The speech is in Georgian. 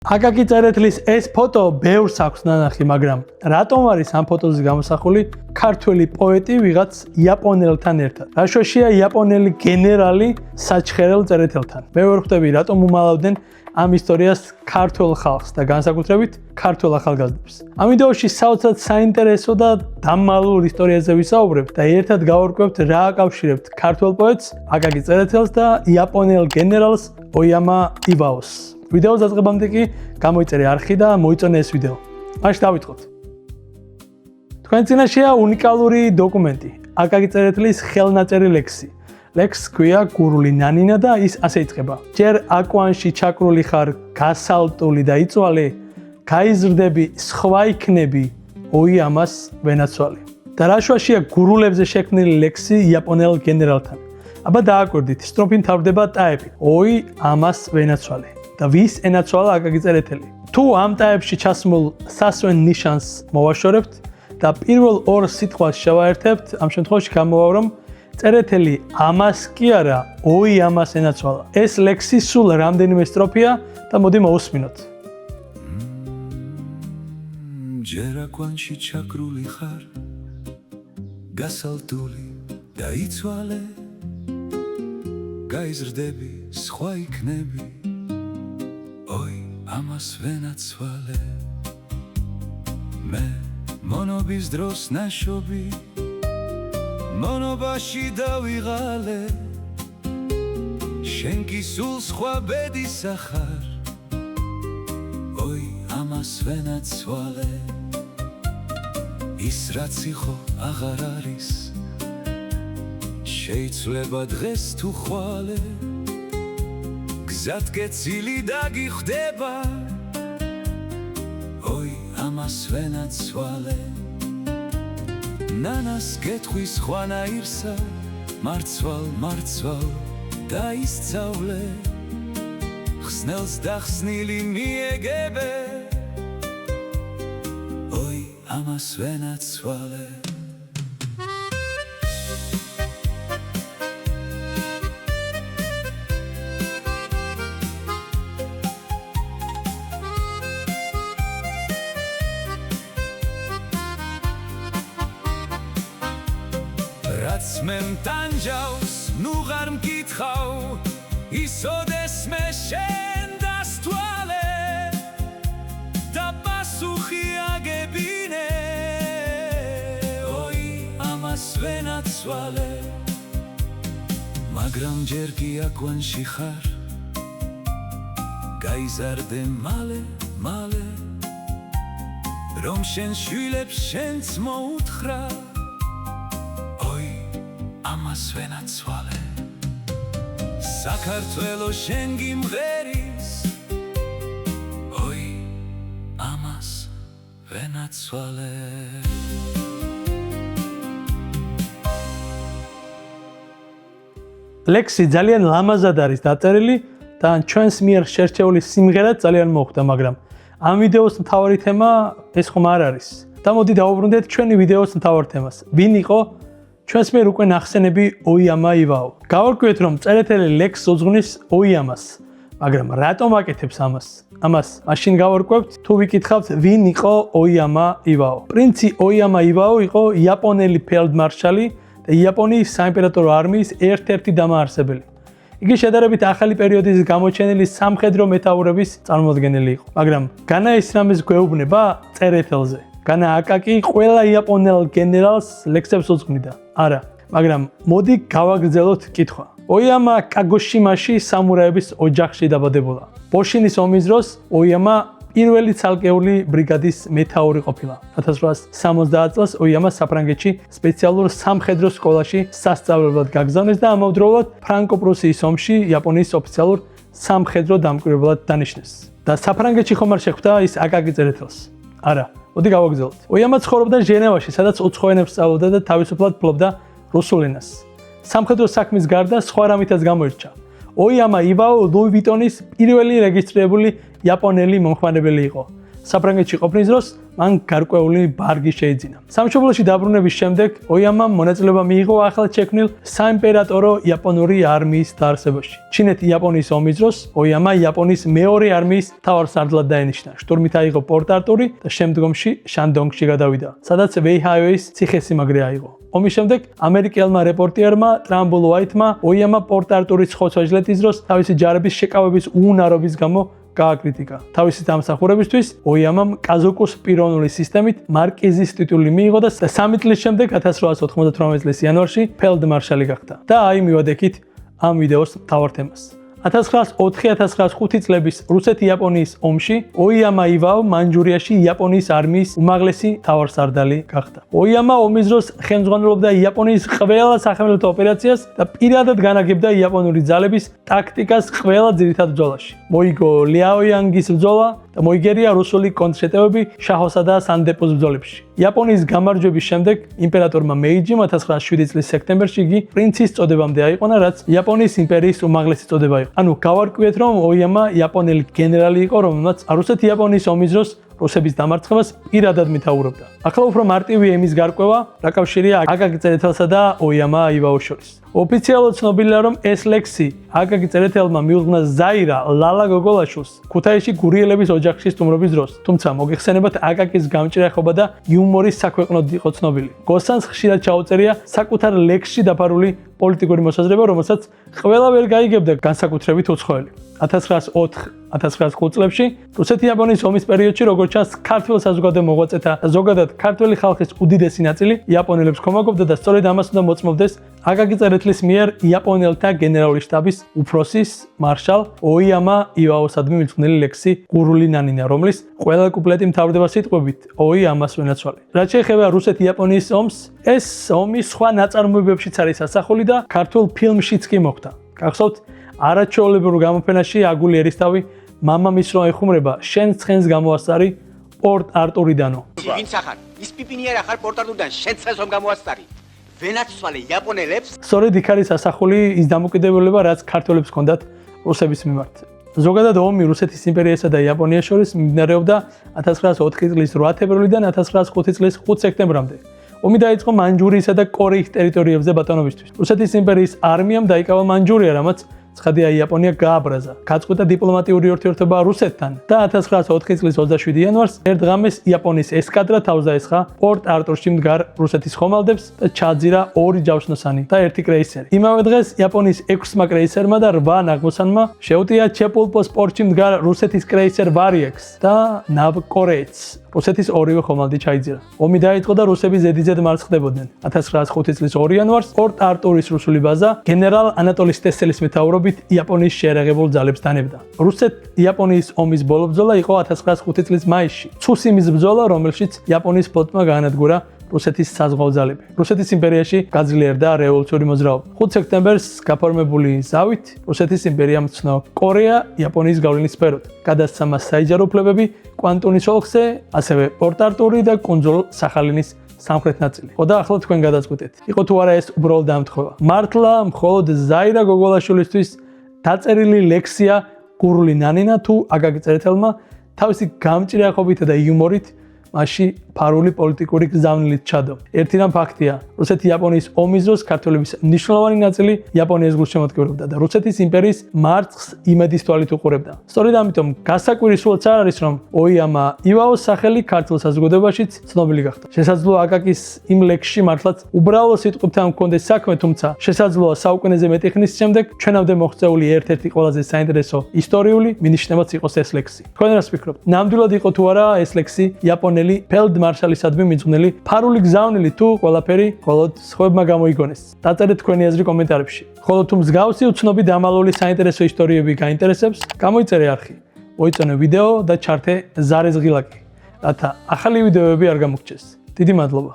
აკაკი წერეთლის ეს ფოტო ბევრს აქვს ნანახი, მაგრამ რატომ არის ამ ფოტოზე გამოსახული ქართველი პოეტი ვიღაც იაპონელთან ერთად? რა შოშია იაპონელი გენერალი საჩხერელ წერეთელთან? მე ვერ ხვდები რატომ უმალავდნენ ამ ისტორიას ქართველ ხალხს და განსაკუთრებით ქართველ ახალგაზრდებს. ამ ვიდეოში საოცრად საინტერესო და დამალულ ისტორიაზე ვისაუბრებთ და ერთად გავარკვევთ რა აკავშირებთ ქართველ პოეტს აკაკი წერეთელს და იაპონელ გენერალს ოიამა ივაოს. ვიდეოს დაწყებამდე კი გამოიწერე არხი და მოიწონე ეს ვიდეო. მაშინ დავიწყოთ. თქვენ წინაშეა უნიკალური დოკუმენტი, აკაკი წერეთლის ხელნაწერი ლექსი. ლექსს ქვია გურული ნანინა და ის ასე იწყება. ჯერ აკვანში ჩაკრული ხარ, გასალტული და იწვალე, გაიზრდები, სხვა იქნები, oi ამას ვენაცვალე. და რა შუაშია გურულებზე შექმნილი ლექსი იაპონელ გენერალთან. აბა დააკვირდით, სტროფი მთავრდება ტაეპით. oi ამას ვენაცვალე. და ვის ენაცვალა აკაკი წერეთელი. თუ ამ ტაეპში ჩასმულ სასვენ ნიშანს მოვაშორებთ და პირველ ორ სიტყვას შევაერთებთ, ამ შემთხვევაში გამოვაო რომ წერეთელი ამას კი არა, oi ამას ენაცვალა. ეს ლექსი სულ რამდენიმე სტროფია და მოდი მოვუსმინოთ. ჯერ აკვანში ჩაკრული ხარ, გასალტული და იწვალე, გაიზრდები, სხვა იქნები, oi ამას ვენაცვალე. მე მონობის დროს ნაშობი, მონობაში დავიღალე, შენ კი სულ სხვა ბედისა ხარ, oi ამას ვენაცვალე. ის რაც იყო აღარ არის, შეიცვლება დღეს თუ ხვალე, გზად კეცილი დაგიხვდება, oi ამას ვენაცვალე. ნანას გეტყვის ხვანაირსა, მარცვალ დაისწავლე, ხსნელს დახსნილი მიეგებე, oi ამას ვენაცვალე. რაც მე მტანჯავს, ნუ ღარ მკითხავ, ისოდეს მე შენ დასთვალე და პასუხი აგებინე, oi ამას ვენაცვალე. მაგრამ ჯერ კი აკვანში ხარ, გაიზარდე მალე, რომ შენ შვილებს შენც მოუთხრა, ამას ვენაცვალე. საქართველო შენ გიმღერის, oi ამას ვენაცვალე. ლექსი ძალიან ლამაზად არის დაწერილი და ჩვენს მიერ შერჩეული სიმღერა ძალიან მოხვდა, მაგრამ ამ ვიდეოს მთავარი თემა ეს ხომ არ არის. და მოდი დავუბრუნდეთ ჩვენი ვიდეოს მთავარ თემას. ვინ იყო ჩვენს მიერ უკვე ნახსენები ოიამა ივაო. გავარკვიეთ რომ წერეთელი ლექსს უძღვნის ოიამას, მაგრამ რატომ აკეთებს ამას? ამას მაშინ გავარკვევთ თუ ვიკითხავთ ვინ იყო ოიამა ივაო. პრინცი ოიამა ივაო იყო იაპონელი ფელდმარშალი და იაპონიის საიმპერატორო არმიის ერთ-ერთი დამაარსებელი. იგი შედარებით ახალი პერიოდის გამოჩენილი სამხედრო მეთაურების წარმომადგენელი იყო. მაგრამ განა ის რამეს გვეუბნება წერეთელზე. განა აკაკი ყველა იაპონელ გენერალს ლექსებს უძღვნიდა. არა, მაგრამ მოდი გავაგრძელოთ კითხვა. ოიამა კაგოშიმაში სამურაების ოჯახში დაბადებულა. ბოშინის ომის დროს ოიამა პირველი ცალკეული ბრიგადის მეთაური ყოფილა. 1870 წელს ოიამა საფრანგეთში სპეციალურ სამხედრო სკოლაში სასწავლებლად გაგზავნეს და ამავდროულად ფრანკო-პრუსიის ომში იაპონიის ოფიციალურ სამხედრო დამკვირვებლად დანიშნეს. და საფრანგეთში ხომ არ შეხვდა ის აკაკი წერეთელს? არა. მოდი გავაგრძელოთ. ოიამა ცხოვრობდა ჟენევაში, სადაც უცხო ენებს სწავლობდა და თავისუფლად ფლობდა რუსულ ენას. სამხედრო საქმის გარდა სხვა რამითაც გამოირჩა. ოიამა ივაო ლუი ვიტონის პირველი რეგისტრირებული იაპონელი მომხმარებელი იყო. საფრანგეთში ყოფნის დროს მან გარკვეული ბარგი შეიძინა. სამშობლოში დაბრუნების შემდეგ ოიამამ მონაწილეობა მიიღო ახლად შექმნილ საიმპერატორო იაპონური არმიის დაარსებაში. ჩინეთ-იაპონიის ომის დროს ოიამა იაპონიის მეორე არმიის მთავარსარდლად დაენიშნა. შტურმით აიღო პორტ-არტური და შემდგომში შანდონგში გადავიდა, სადაც ვეიჰაიოის ციხესიმაგრე აიღო. ომის შემდეგ ამერიკელმა რეპორტერმა ტრამბულ უაითმა ოიამა პორტ-არტურის ხოცვა-ჟლეტის დროს თავისი ჯარების შეკავების უუნარობის გამო გააკრიტიკა. თავისი დამსახურებისთვის ოიამამ კაზოკუს პიროვნული სისტემით მარკიზის ტიტული მიიღო და 3 წლის შემდეგ 1898 წლის იანვარში ფელდმარშალი გახდა. და აი მივადექით ამ ვიდეოს მთავარ თემას. 1904-1905 წლების რუსეთ-იაპონიის ომში ოიამა ივაო მანჯურიაში იაპონიის არმიის უმაღლესი მთავარსარდალი გახდა. ოიამა ომის დროს ხელმძღვანელობდა იაპონიის ყველა სახელმწიფო ოპერაციას და პირადად განაგებდა იაპონური ძალების ტაქტიკას ყველა ძირითად ბრძოლაში. მოიგო ლიაოიანგის ბრძოლა და მოიგერია რუსული კონტრშეტევები შაჰოსა და სანდეპოს ბრძოლებში. იაპონიის გამარჯვების შემდეგ იმპერატორმა მეიჯიმ 1907 წლის სექტემბერში იგი პრინცის წოდებამდე აიყვანა, რაც იაპონიის იმპერიის უმაღლესი წოდება იყო. ანუ გავარკვიეთ, რომ ოიამა იაპონელი გენერალი იყო, რომელმაც რუსეთ-იაპონიის ომის დროს რუსების დამარცხებას პირადად მეთაურობდა. ახლა უფრო მარტივი ემის გარკვევა რაკავშირია აკაკი წერეთელსა და ოიამა ივაოს შორის. ოფიციალურად ცნობილია, რომ ეს ლექსი აკაკი წერეთელმა მიუძღვნა ზაირა ლალა გოგოლაშვილს ქუთაისში გურიელების ოჯახში სტუმრობის დროს. თუმცა მოგეხსენებათ, აკაკის გამჭრიახობა და იუმორის საქვეყნოდ იყო ცნობილი. გოსანს ხშირად ჩაუწერია საკუთარ ლექსში დაფარული პოლიტიკური მოსაზრება, რომელსაც ყველა ვერ გაიგებდა განსაკუთრებით უცხოელი. 1904-1905 წლებში რუსეთ-იაპონიის ომის პერიოდში, როგორც ჩანს, ქართველ საზოგადო მოღვაწეთა და ზოგადად ქართველი ხალხის უდიდესი ნაწილი იაპონელებს ხომაგობდა და სწორედ ამას უნდა მოწმობდეს აკაკი წერეთლის მიერ იაპონელთა გენერალური შტაბის უფროსის მარშალ ოიამა ივაოსადმი მიძღვნილი ლექსი გურული ნანინა, რომლის ყველა კუპლეტი მთავრდება სიტყვებით ოიამას ვენაცვალე. რაც შეეხება რუსეთ-იაპონიის ომს, ეს ომი სხვა ნაწარმოებებშიც არის ასახული და ქართულ ფილმშიც კი მოხდა. გახსოვთ, არაჩვეულებრივ გამოფენაში აგული ერისთავი მამამის რომ ეხუმრება, შენ ცხენს გამოასწარი პორტ-არტურიდანო. ვინც ახარ? ის პიპინიერი ახარ პორტ-არტურიდან, შენ ცხენს რომ გამოასწარი. ვენაცვალე იაპონელებს. სწორედ იქ არის ასახული ის დამოკიდებულება, რაც ქართველებს ჰქონდათ რუსების მიმართ. ზოგადად ომი რუსეთის იმპერიასა და იაპონიას შორის მიმდინარეობდა 1904 წლის 8 თებერვლიდან 1905 წლის 5 სექტემბრამდე. ომი დაიწყო მანჯურიისა და კორეის ტერიტორიებზე ბატონობისთვის. რუსეთის იმპერიის არმიამ დაიკავა მანჯურია, რამაც ცხადია იაპონია გააბრაზა. გაწყვეტა დიპლომატიური ურთიერთობა რუსეთთან და 1904 წლის 27 იანვარს ერთ ღამეს იაპონიის ესკადრა თავს დაესხა პორტ-არტურში მდგარ რუსეთის ხომალდებს და ჩაძირა 2 ჯავშნოსანი და 1 კრეისერი. იმავე დღეს იაპონიის 6-მა კრეისერმა და 8 ნაღმოსანმა შეუტია ჩეპულპოს პორტში მდგარ რუსეთის კრეისერ ვარიექს და ნავკორეეთს. რუსეთის ორივე ხომალდი ჩაიძირა. ომი დაიწყო და რუსები ზედიზედ მარცხდებოდნენ. 1905 წლის 2 იანვარს პორტ-არტურის რუსული ბაზა გენერალ ანატოლი სტესელის მეთაურობით იაპონიის შეერაღებულ ძალებს დანებდა. რუსეთ-იაპონიის ომის ბოლო ბრძოლა იყო 1905 წლის მაისში. ცუსიმის ბრძოლა, რომელშიც იაპონიის ფლოტმა გაანადგურა რუსეთის საზღვაო ძალები. რუსეთის იმპერიაში გაძლიერდა რევოლუციური მოძრაობა. 5 სექტემბერს გაფორმებული ზავით რუსეთის იმპერიამ ცნო კორეა იაპონიის გავლენის სფეროდ. გადასცა მას საიჯარო უფლებები კვანტუნის ოლქზე, ასევე პორტ-არტური და კუნძულ სახალინის სამხრეთ ნაწილი. ხო და ახლა თქვენ გადაწყვეტეთ, იყო თუ არა ეს უბრალოდ დამთხოვა. მართლა მხოლოდ ზაირა გოგოლაშვილისთვის დაწერილი ლექსია გურული ნანინა თუ აკაკი წერეთელმა თავისი გამჭრიახობით და იუმორით მასში ფარული პოლიტიკური გზავნილით ჩადო. ერთი რამ ფაქტია, რუსეთ-იაპონიის ომის დროს ქართველების მნიშვნელოვანი ნაწილი იაპონიის გულშემატკივრობდა და რუსეთის იმპერიის მარცხს იმედის თვალით უყურებდა. სწორედ ამიტომ გასაკვირისულოც არ არის, რომ ოიამა ივაოს სახელი ქართულ საზოგადოებაშიც ცნობილი გახდა. შესაძლოა აკაკის იმ ლექსში მართლაც უბრალო სიტყვებთან მქონდეს საქმე, თუმცა შესაძლოა საუკუნეზე მეტი ხნის შემდეგ ჩვენამდე მოღწეული ერთ-ერთი ყველაზე საინტერესო ისტორიული მინიშნებაც იყოს ეს ლექსი. თქვენ რას ფიქრობთ? ნამდვილად იყო თუ არა ეს ლექსი იაპონელი ფელდმარშალისადმი მიძღვნილი ფარული გზავნილი თუ ყველაფერი მხოლოდ სხვებმა გამოიგონეს? დაწერეთ თქვენი აზრი კომენტარებში. ხოლო თუ მსგავსი უცნობი დამალული საინტერესო ისტორიები გაინტერესებს, გამოიწერე არხი, მოიწონე ვიდეო და ჩართე ზარეზღილაკი, რათა ახალი ვიდეოები არ გამოგჩეს. დიდი მადლობა.